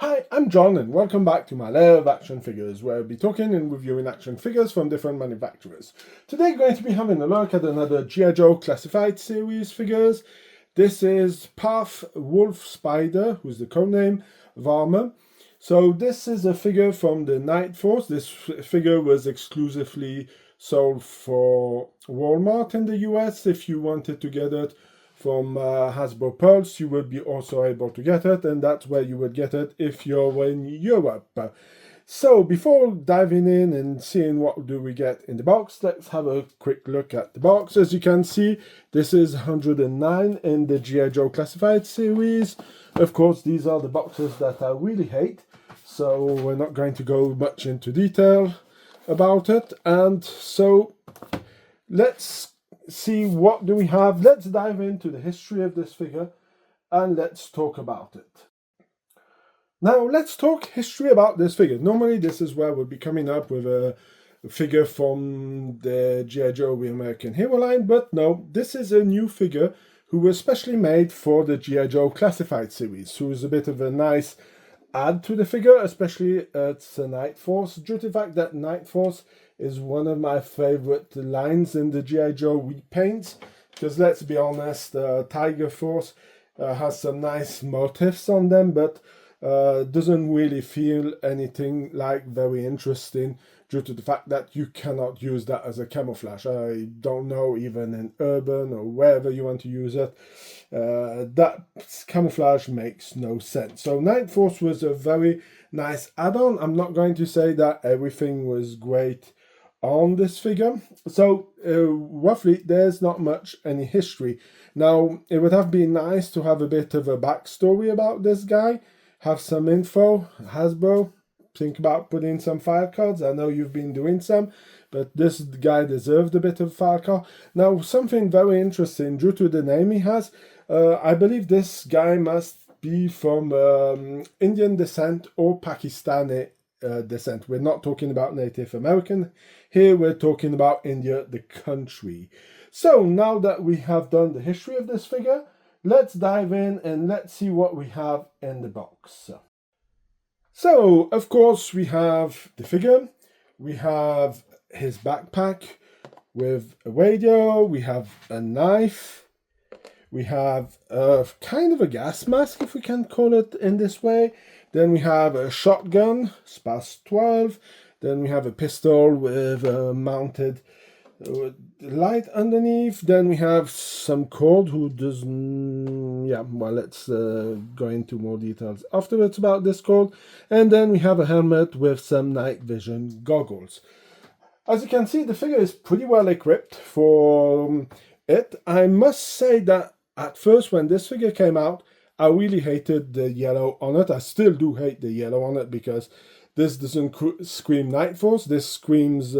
Hi, I'm John and welcome back to my Lair of Action Figures, where I'll be talking and reviewing action figures from different manufacturers. Today we're going to be having a look at another G.I. Joe Classified series figures. This is Parth Wolf Spider, who's the codename Varma. So this is a figure from the Night Force. This figure was exclusively sold for Walmart in the US. If you wanted to get it from Hasbro Pulse, you would be also able to get it, and that's where you would get it if you're in Europe. So before diving in and seeing what do we get in the box, let's have a quick look at the box. As you can see, this is 109 in the G.I. Joe Classified series. Of course, these are the boxes that I really hate, so we're not going to go much into detail about it. And so let's see what do we have. Let's dive into the history of this figure and let's talk about it. Now let's talk history about this figure. Normally this is where we'll be coming up with a figure from the G.I. Joe We American Hero line, but no, this is a new figure who was specially made for the G.I. Joe Classified series, who is a bit of a nice add to the figure, especially it's a Night Force, due to the fact that Night Force is one of my favorite lines in the G.I. Joe repaints, because let's be honest, Tiger Force has some nice motifs on them, but doesn't really feel anything like very interesting due to the fact that you cannot use that as a camouflage. I don't know, even in urban or wherever you want to use it, that camouflage makes no sense. So Night Force was a very nice add-on. I'm not going to say that everything was great on this figure. So roughly there's not much any history. Now it would have been nice to have a bit of a backstory about this guy, have some info. Hasbro, think about putting some file cards. I know you've been doing some, but this guy deserved a bit of file card. Now something very interesting due to the name he has, I believe this guy must be from Indian descent or Pakistani descent. We're not talking about Native American here, we're talking about India, the country. So now that we have done the history of this figure, let's dive in and let's see what we have in the box. So, of course, we have the figure, we have his backpack with a radio, we have a knife, we have a kind of a gas mask, if we can call it in this way. Then we have a shotgun, Spas 12. Then we have a pistol with a mounted light underneath. Then we have some cord who doesn't... Yeah, well, let's go into more details afterwards about this cord. And then we have a helmet with some night vision goggles. As you can see, the figure is pretty well equipped for it. I must say that at first, when this figure came out, I really hated the yellow on it. I still do hate the yellow on it because this doesn't scream Night Force. This screams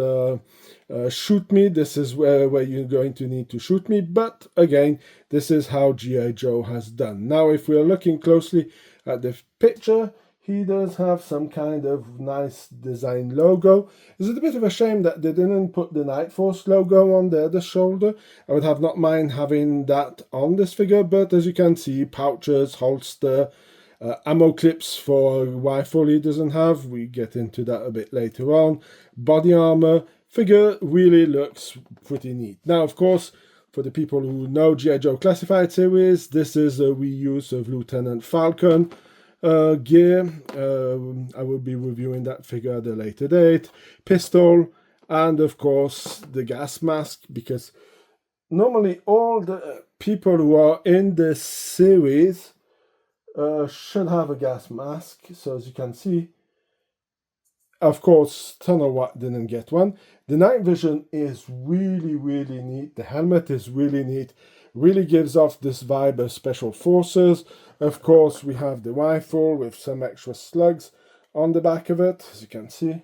shoot me. This is where you're going to need to shoot me. But again, this is how G.I. Joe has done. Now, if we're looking closely at the picture, he does have some kind of nice design logo. Is it a bit of a shame that they didn't put the Night Force logo on the shoulder? I would have not mind having that on this figure, but as you can see, pouches, holster, ammo clips for a rifle he doesn't have. We get into that a bit later on. Body armor. Figure really looks pretty neat. Now, of course, for the people who know G.I. Joe Classified series, this is a reuse of Lieutenant Falcon gear. I will be reviewing that figure at a later date. Pistol, and of course the gas mask, because normally all the people who are in this series should have a gas mask. So as you can see, of course, Tunnel White didn't get one. The night vision is really, really neat. The helmet is really neat. Really gives off this vibe of Special Forces. Of course, we have the rifle with some extra slugs on the back of it, as you can see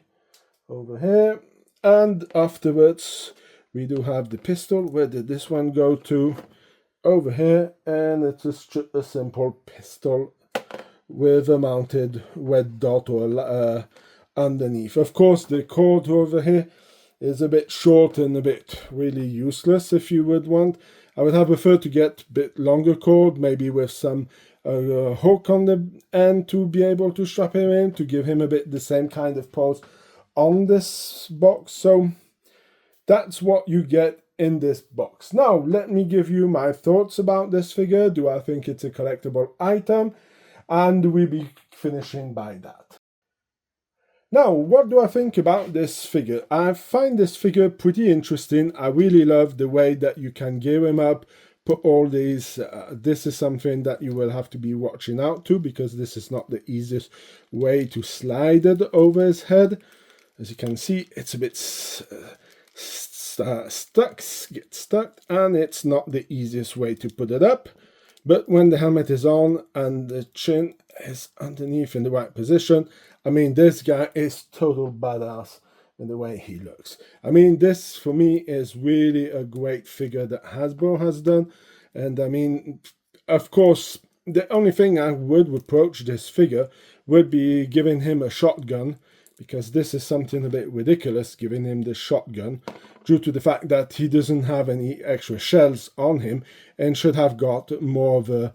over here. And afterwards, we do have the pistol. Where did this one go to? Over here. And it's just a simple pistol with a mounted red dot or underneath. Of course, the cord over here is a bit short and a bit really useless if you would want. I would have preferred to get a bit longer cord, maybe with some hook on the end to be able to strap him in, to give him a bit the same kind of pose on this box. So that's what you get in this box. Now, let me give you my thoughts about this figure. Do I think it's a collectible item? And we'll be finishing by that. Now, what do I think about this figure? I find this figure pretty interesting. I really love the way that you can gear him up, put all these. This is something that you will have to be watching out to, because this is not the easiest way to slide it over his head. As you can see, it's a bit stuck, and it's not the easiest way to put it up. But when the helmet is on and the chin is underneath in the right position, I mean, this guy is total badass in the way he looks. I mean, this for me is really a great figure that Hasbro has done. And I mean, of course, the only thing I would reproach this figure would be giving him a shotgun, because this is something a bit ridiculous, giving him the shotgun, due to the fact that he doesn't have any extra shells on him and should have got more of a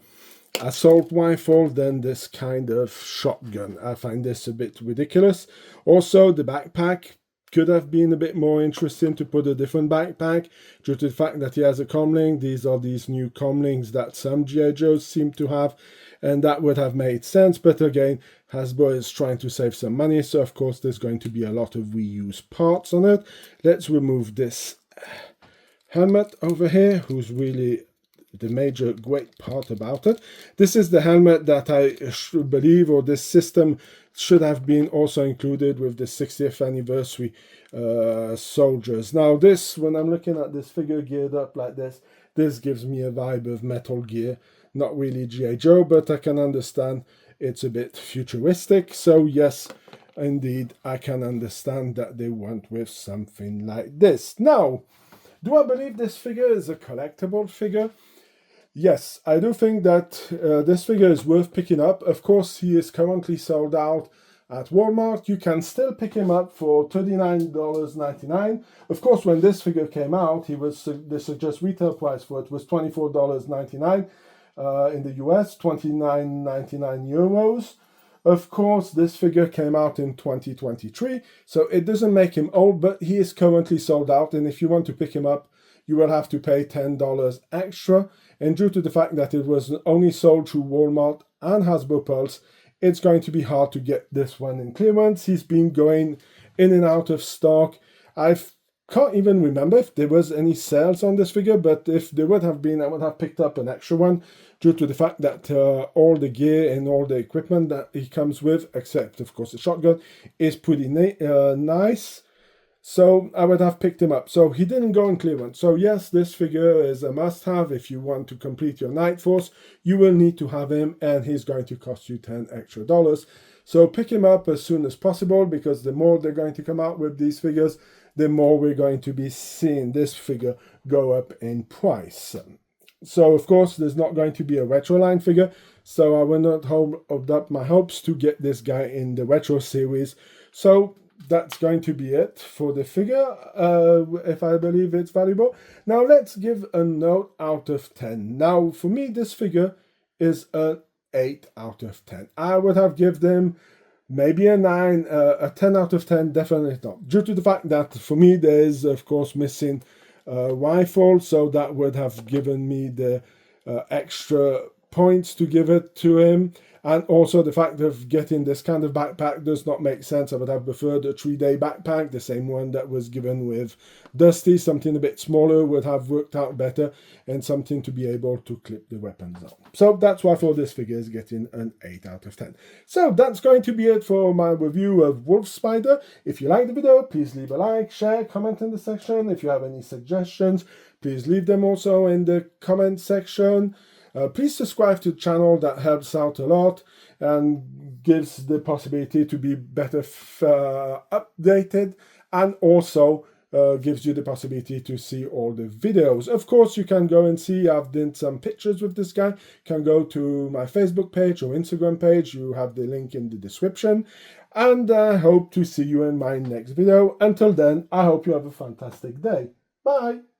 assault rifle than this kind of shotgun. I find this a bit ridiculous. Also, the backpack could have been a bit more interesting, to put a different backpack, due to the fact that he has a comlink. These are these new comlinks that some G.I. Joes seem to have, and that would have made sense. But again, Hasbro is trying to save some money, so of course there's going to be a lot of reused parts on it. Let's remove this helmet over here, who's really the major great part about it. This is the helmet that I should believe, or this system should have been also included with the 60th anniversary soldiers. Now this, when I'm looking at this figure geared up like this gives me a vibe of Metal Gear. Not really G.I. Joe, but I can understand it's a bit futuristic. So yes, indeed, I can understand that they went with something like this. Now, do I believe this figure is a collectible figure? Yes, I do think that this figure is worth picking up. Of course, he is currently sold out at Walmart. You can still pick him up for $39.99. Of course, when this figure came out, the suggested retail price for it was $24.99 in the US, €29.99 euros. Of course, this figure came out in 2023, so it doesn't make him old, but he is currently sold out, and if you want to pick him up, you will have to pay $10 extra. And due to the fact that it was only sold through Walmart and Hasbro Pulse, it's going to be hard to get this one in clearance. He's been going in and out of stock. I can't even remember if there was any sales on this figure, but if there would have been, I would have picked up an extra one, due to the fact that all the gear and all the equipment that he comes with, except of course the shotgun, is pretty nice. So I would have picked him up. So he didn't go in clearance. So yes, this figure is a must-have. If you want to complete your Night Force, you will need to have him, and he's going to cost you $10 extra. So pick him up as soon as possible, because the more they're going to come out with these figures, the more we're going to be seeing this figure go up in price. So of course, there's not going to be a retro line figure, so I will not hold up my hopes to get this guy in the retro series. So that's going to be it for the figure, if I believe it's valuable. Now let's give a note out of 10. Now for me, this figure is an 8 out of 10. I would have given them maybe a 9, a 10 out of 10, definitely not. Due to the fact that for me there is of course missing rifle, so that would have given me the extra points to give it to him. And also the fact of getting this kind of backpack does not make sense. I would have preferred a 3-day backpack, the same one that was given with Dusty. Something a bit smaller would have worked out better, and something to be able to clip the weapons on. So that's why I thought this figure is getting an 8 out of 10. So that's going to be it for my review of Wolf Spider. If you like the video, please leave a like, share, comment in the section. If you have any suggestions, please leave them also in the comment section. Please subscribe to the channel. That helps out a lot and gives the possibility to be better updated, and also gives you the possibility to see all the videos. Of course, you can go and see I've done some pictures with this guy. You can go to my Facebook page or Instagram page. You have the link in the description. And I hope to see you in my next video. Until then, I hope you have a fantastic day. Bye!